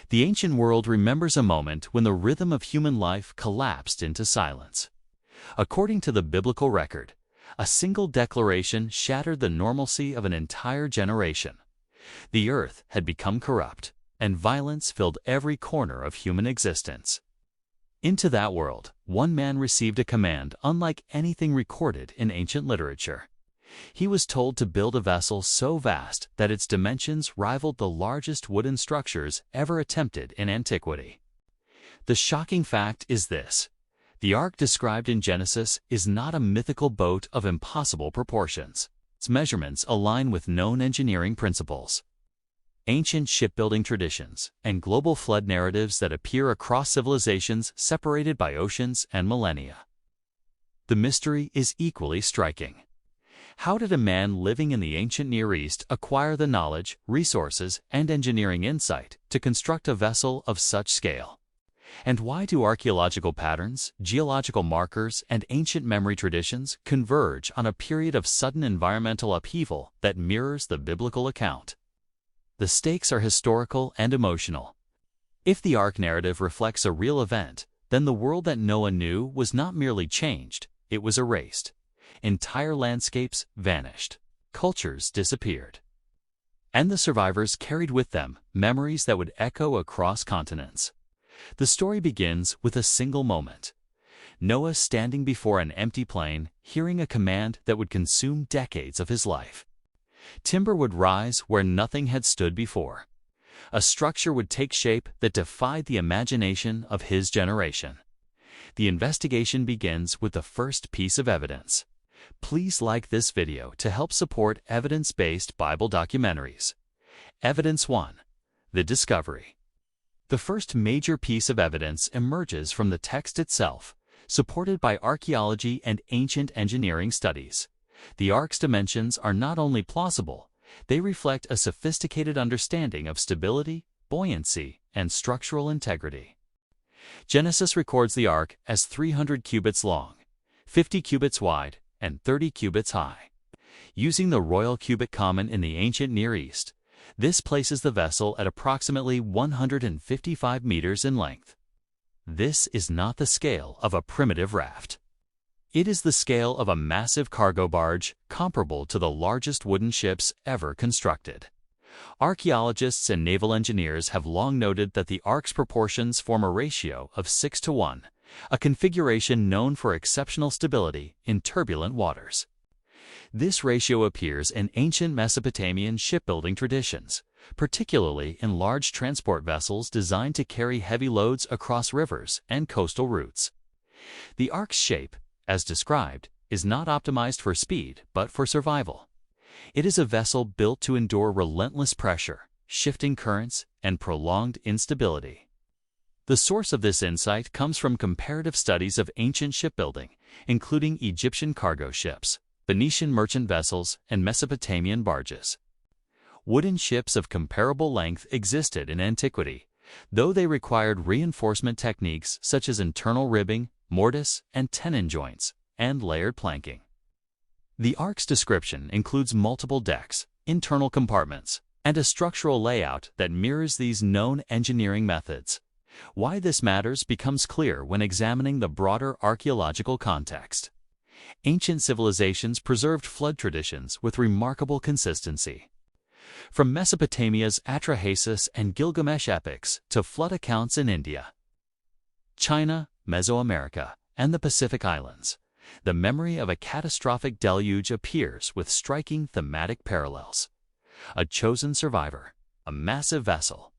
The ancient world remembers a moment when the rhythm of human life collapsed into silence. According to the biblical record, a single declaration shattered the normalcy of an entire generation. The earth had become corrupt, and violence filled every corner of human existence. Into that world, one man received a command unlike anything recorded in ancient literature. He was told to build a vessel so vast that its dimensions rivaled the largest wooden structures ever attempted in antiquity. The shocking fact is this: the ark described in Genesis is not a mythical boat of impossible proportions. Its measurements align with known engineering principles. Ancient shipbuilding traditions, and global flood narratives that appear across civilizations separated by oceans and millennia. The mystery is equally striking. How did a man living in the ancient Near East acquire the knowledge, resources, and engineering insight to construct a vessel of such scale? And why do archaeological patterns, geological markers, and ancient memory traditions converge on a period of sudden environmental upheaval that mirrors the biblical account? The stakes are historical and emotional. If the Ark narrative reflects a real event, then the world that Noah knew was not merely changed, it was erased. Entire landscapes vanished. Cultures disappeared. And the survivors carried with them memories that would echo across continents. The story begins with a single moment. Noah standing before an empty plain, hearing a command that would consume decades of his life. Timber would rise where nothing had stood before. A structure would take shape that defied the imagination of his generation. The investigation begins with the first piece of evidence. Please like this video to help support evidence-based Bible documentaries. Evidence 1. The discovery. The first major piece of evidence emerges from the text itself, supported by archaeology and ancient engineering studies. The ark's dimensions are not only plausible, they reflect a sophisticated understanding of stability, buoyancy, and structural integrity. Genesis records the ark as 300 cubits long, 50 cubits wide, and 30 cubits high. Using the royal cubit common in the ancient Near East, this places the vessel at approximately 155 meters in length. This is not the scale of a primitive raft. It is the scale of a massive cargo barge comparable to the largest wooden ships ever constructed. Archaeologists and naval engineers have long noted that the ark's proportions form a ratio of 6:1, a configuration known for exceptional stability in turbulent waters. This ratio appears in ancient Mesopotamian shipbuilding traditions, particularly in large transport vessels designed to carry heavy loads across rivers and coastal routes. The ark's shape, as described, is not optimized for speed but for survival. It is a vessel built to endure relentless pressure, shifting currents, and prolonged instability. The source of this insight comes from comparative studies of ancient shipbuilding, including Egyptian cargo ships, Phoenician merchant vessels, and Mesopotamian barges. Wooden ships of comparable length existed in antiquity, though they required reinforcement techniques such as internal ribbing, mortise and tenon joints, and layered planking. The ark's description includes multiple decks, internal compartments, and a structural layout that mirrors these known engineering methods. Why this matters becomes clear when examining the broader archaeological context. Ancient civilizations preserved flood traditions with remarkable consistency. From Mesopotamia's Atrahasis and Gilgamesh epics to flood accounts in India, China, Mesoamerica, and the Pacific Islands, the memory of a catastrophic deluge appears with striking thematic parallels. A chosen survivor, a massive vessel,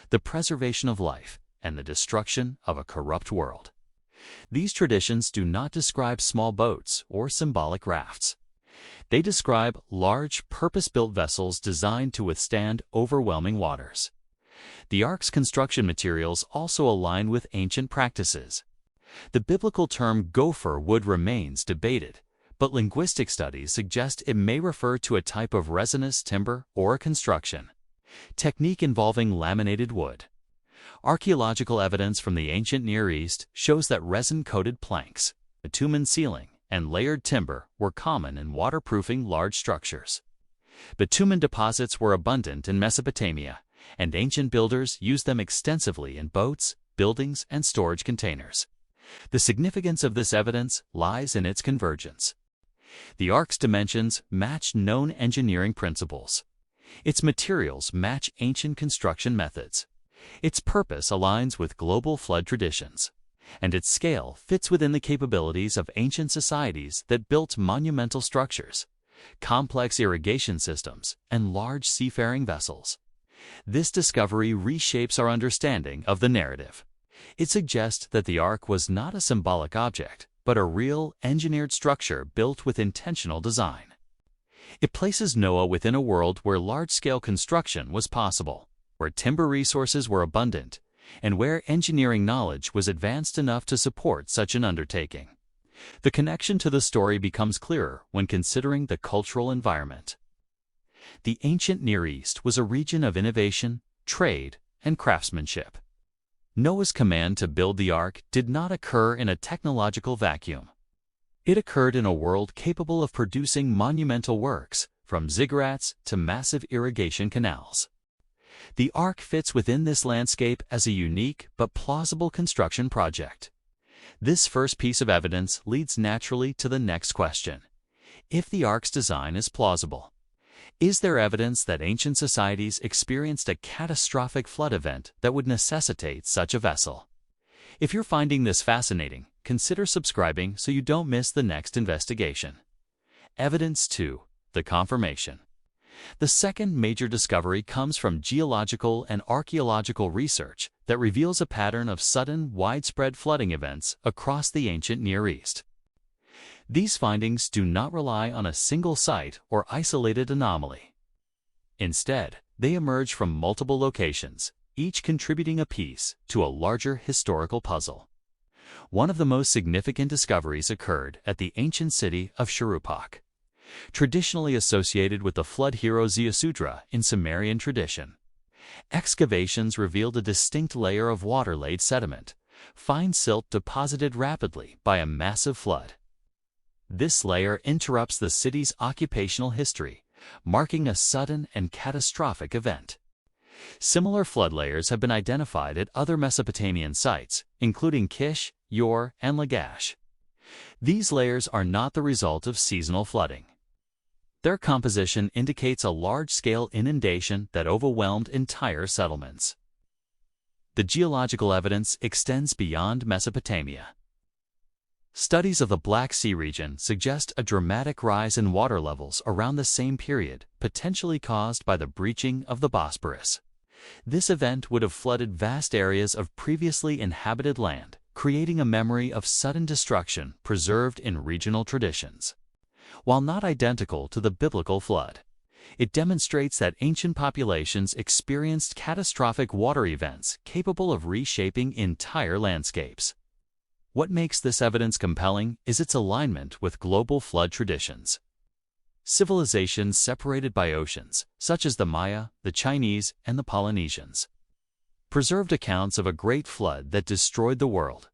the preservation of life, and the destruction of a corrupt world. These traditions do not describe small boats or symbolic rafts. They describe large, purpose-built vessels designed to withstand overwhelming waters. The ark's construction materials also align with ancient practices. The biblical term gopher wood remains debated, but linguistic studies suggest it may refer to a type of resinous timber or a construction technique involving laminated wood. Archaeological evidence from the ancient Near East shows that resin-coated planks, bitumen ceiling, and layered timber were common in waterproofing large structures. Bitumen deposits were abundant in Mesopotamia, and ancient builders used them extensively in boats, buildings, and storage containers. The significance of this evidence lies in its convergence. The Ark's dimensions match known engineering principles. Its materials match ancient construction methods. Its purpose aligns with global flood traditions, and its scale fits within the capabilities of ancient societies that built monumental structures, complex irrigation systems, and large seafaring vessels. This discovery reshapes our understanding of the narrative. It suggests that the Ark was not a symbolic object, but a real, engineered structure built with intentional design. It places Noah within a world where large-scale construction was possible, where timber resources were abundant, and where engineering knowledge was advanced enough to support such an undertaking. The connection to the story becomes clearer when considering the cultural environment. The ancient Near East was a region of innovation, trade, and craftsmanship. Noah's command to build the Ark did not occur in a technological vacuum. It occurred in a world capable of producing monumental works, from ziggurats to massive irrigation canals. The Ark fits within this landscape as a unique but plausible construction project. This first piece of evidence leads naturally to the next question. If the Ark's design is plausible, is there evidence that ancient societies experienced a catastrophic flood event that would necessitate such a vessel? If you're finding this fascinating, consider subscribing so you don't miss the next investigation. Evidence 2. The confirmation. The second major discovery comes from geological and archaeological research that reveals a pattern of sudden, widespread flooding events across the ancient Near East. These findings do not rely on a single site or isolated anomaly. Instead, they emerge from multiple locations, each contributing a piece to a larger historical puzzle. One of the most significant discoveries occurred at the ancient city of Shuruppak. Traditionally associated with the flood hero Ziusudra in Sumerian tradition, excavations revealed a distinct layer of water-laid sediment, fine silt deposited rapidly by a massive flood. This layer interrupts the city's occupational history, marking a sudden and catastrophic event. Similar flood layers have been identified at other Mesopotamian sites, including Kish, Ur, and Lagash. These layers are not the result of seasonal flooding. Their composition indicates a large-scale inundation that overwhelmed entire settlements. The geological evidence extends beyond Mesopotamia. Studies of the Black Sea region suggest a dramatic rise in water levels around the same period, potentially caused by the breaching of the Bosporus. This event would have flooded vast areas of previously inhabited land, creating a memory of sudden destruction preserved in regional traditions. While not identical to the biblical flood, it demonstrates that ancient populations experienced catastrophic water events capable of reshaping entire landscapes. What makes this evidence compelling is its alignment with global flood traditions. Civilizations separated by oceans, such as the Maya, the Chinese, and the Polynesians, preserved accounts of a great flood that destroyed the world.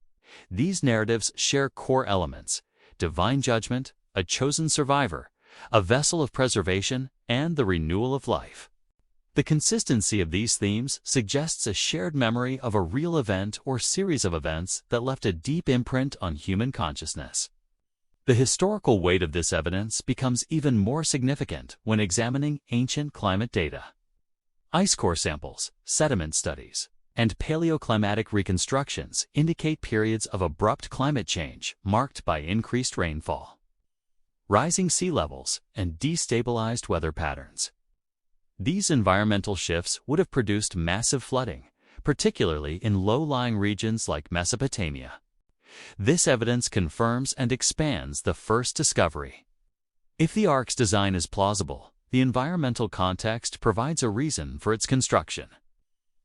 These narratives share core elements: divine judgment, a chosen survivor, a vessel of preservation, and the renewal of life. The consistency of these themes suggests a shared memory of a real event or series of events that left a deep imprint on human consciousness. The historical weight of this evidence becomes even more significant when examining ancient climate data. Ice core samples, sediment studies, and paleoclimatic reconstructions indicate periods of abrupt climate change marked by increased rainfall, rising sea levels, and destabilized weather patterns. These environmental shifts would have produced massive flooding, particularly in low-lying regions like Mesopotamia. This evidence confirms and expands the first discovery. If the Ark's design is plausible, the environmental context provides a reason for its construction.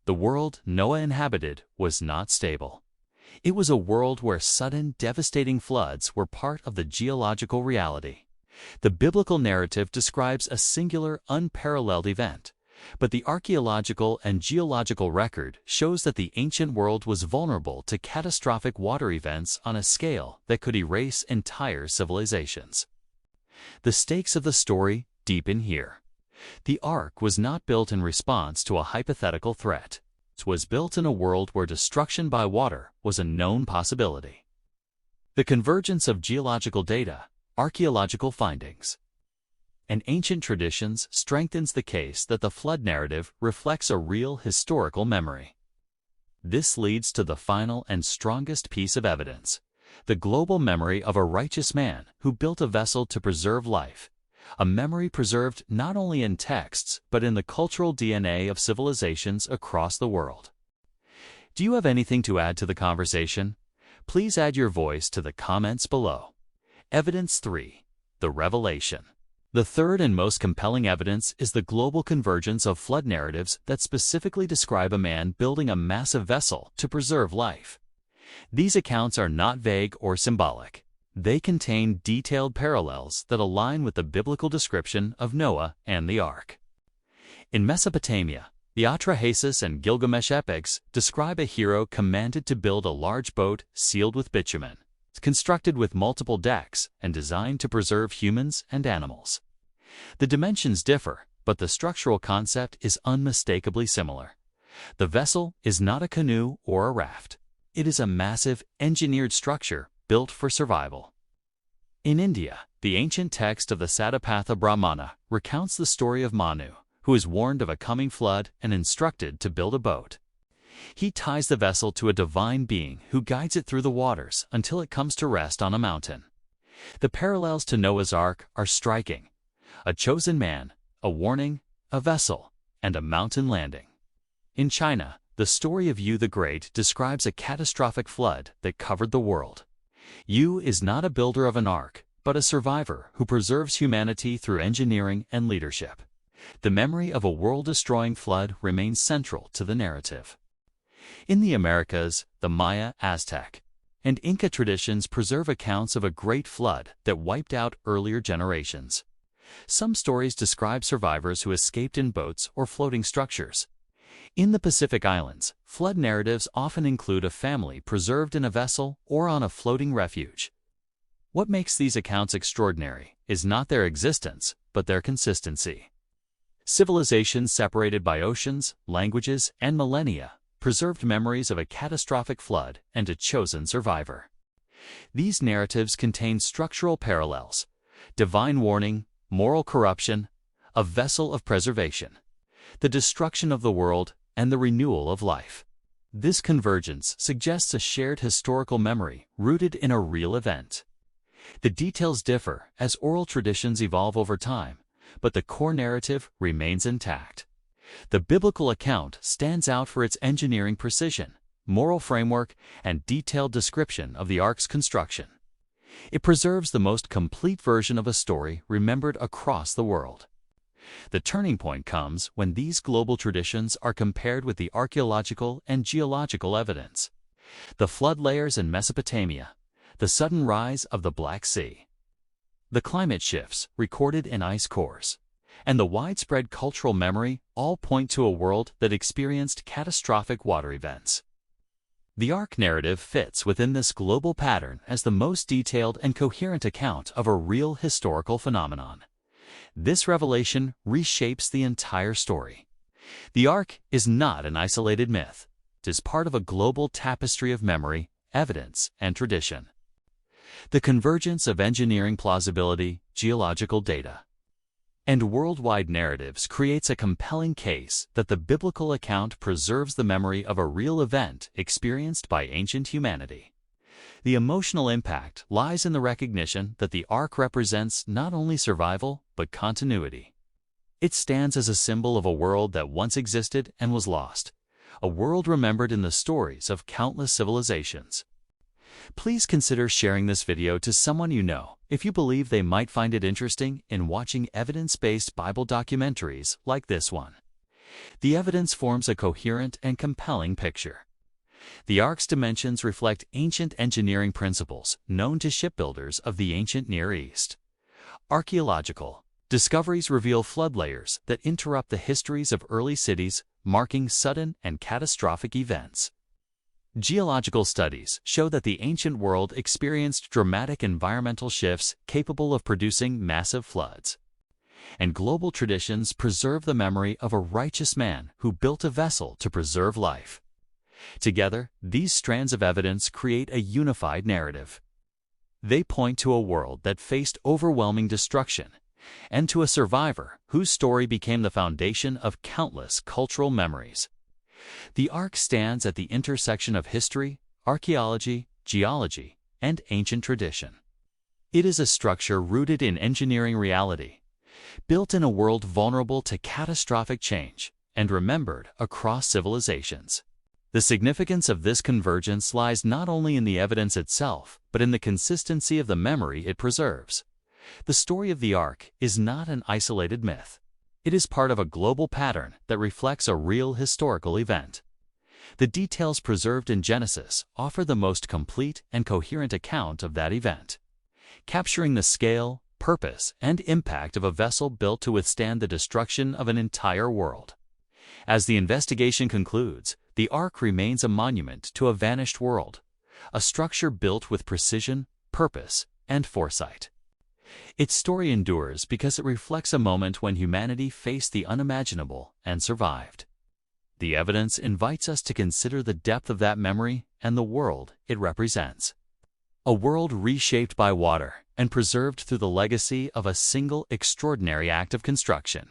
The world Noah inhabited was not stable. It was a world where sudden, devastating floods were part of the geological reality. The biblical narrative describes a singular, unparalleled event, but the archaeological and geological record shows that the ancient world was vulnerable to catastrophic water events on a scale that could erase entire civilizations. The stakes of the story deepen here. The Ark was not built in response to a hypothetical threat. It was built in a world where destruction by water was a known possibility. The convergence of geological data, archaeological findings, and ancient traditions strengthens the case that the flood narrative reflects a real historical memory. This leads to the final and strongest piece of evidence, the global memory of a righteous man who built a vessel to preserve life, a memory preserved not only in texts but in the cultural DNA of civilizations across the world. Do you have anything to add to the conversation? Please add your voice to the comments below. Evidence 3. The Revelation. The third and most compelling evidence is the global convergence of flood narratives that specifically describe a man building a massive vessel to preserve life. These accounts are not vague or symbolic. They contain detailed parallels that align with the biblical description of Noah and the Ark. In Mesopotamia, the Atrahasis and Gilgamesh epics describe a hero commanded to build a large boat sealed with bitumen, constructed with multiple decks and designed to preserve humans and animals. The dimensions differ, but the structural concept is unmistakably similar. The vessel is not a canoe or a raft. It is a massive, engineered structure built for survival. In India, the ancient text of the Satapatha Brahmana recounts the story of Manu, who is warned of a coming flood and instructed to build a boat. He ties the vessel to a divine being who guides it through the waters until it comes to rest on a mountain. The parallels to Noah's Ark are striking. A chosen man, a warning, a vessel, and a mountain landing. In China, the story of Yu the Great describes a catastrophic flood that covered the world. Yu is not a builder of an ark, but a survivor who preserves humanity through engineering and leadership. The memory of a world-destroying flood remains central to the narrative. In the Americas, the Maya, Aztec, and Inca traditions preserve accounts of a great flood that wiped out earlier generations. Some stories describe survivors who escaped in boats or floating structures. In the Pacific Islands, flood narratives often include a family preserved in a vessel or on a floating refuge. What makes these accounts extraordinary is not their existence, but their consistency. Civilizations separated by oceans, languages, and millennia preserved memories of a catastrophic flood and a chosen survivor. These narratives contain structural parallels, divine warning, moral corruption, a vessel of preservation, the destruction of the world, and the renewal of life. This convergence suggests a shared historical memory rooted in a real event. The details differ as oral traditions evolve over time, but the core narrative remains intact. The biblical account stands out for its engineering precision, moral framework, and detailed description of the ark's construction. It preserves the most complete version of a story remembered across the world. The turning point comes when these global traditions are compared with the archaeological and geological evidence. The flood layers in Mesopotamia, the sudden rise of the Black Sea, the climate shifts recorded in ice cores, and the widespread cultural memory all point to a world that experienced catastrophic water events. The Ark narrative fits within this global pattern as the most detailed and coherent account of a real historical phenomenon. This revelation reshapes the entire story. The Ark is not an isolated myth. It is part of a global tapestry of memory, evidence, and tradition. The convergence of engineering plausibility, geological data, and worldwide narratives creates a compelling case that the biblical account preserves the memory of a real event experienced by ancient humanity. The emotional impact lies in the recognition that the Ark represents not only survival, but continuity. It stands as a symbol of a world that once existed and was lost, a world remembered in the stories of countless civilizations. Please consider sharing this video to someone you know if you believe they might find it interesting in watching evidence-based Bible documentaries like this one. The evidence forms a coherent and compelling picture. The Ark's dimensions reflect ancient engineering principles known to shipbuilders of the ancient Near East. Archaeological discoveries reveal flood layers that interrupt the histories of early cities, marking sudden and catastrophic events. Geological studies show that the ancient world experienced dramatic environmental shifts capable of producing massive floods. and global traditions preserve the memory of a righteous man who built a vessel to preserve life. Together, these strands of evidence create a unified narrative. They point to a world that faced overwhelming destruction, and to a survivor whose story became the foundation of countless cultural memories. The Ark stands at the intersection of history, archaeology, geology, and ancient tradition. It is a structure rooted in engineering reality, built in a world vulnerable to catastrophic change, and remembered across civilizations. The significance of this convergence lies not only in the evidence itself, but in the consistency of the memory it preserves. The story of the Ark is not an isolated myth. It is part of a global pattern that reflects a real historical event. The details preserved in Genesis offer the most complete and coherent account of that event, capturing the scale, purpose, and impact of a vessel built to withstand the destruction of an entire world. As the investigation concludes, the Ark remains a monument to a vanished world, a structure built with precision, purpose, and foresight. Its story endures because it reflects a moment when humanity faced the unimaginable and survived. The evidence invites us to consider the depth of that memory and the world it represents. A world reshaped by water and preserved through the legacy of a single extraordinary act of construction.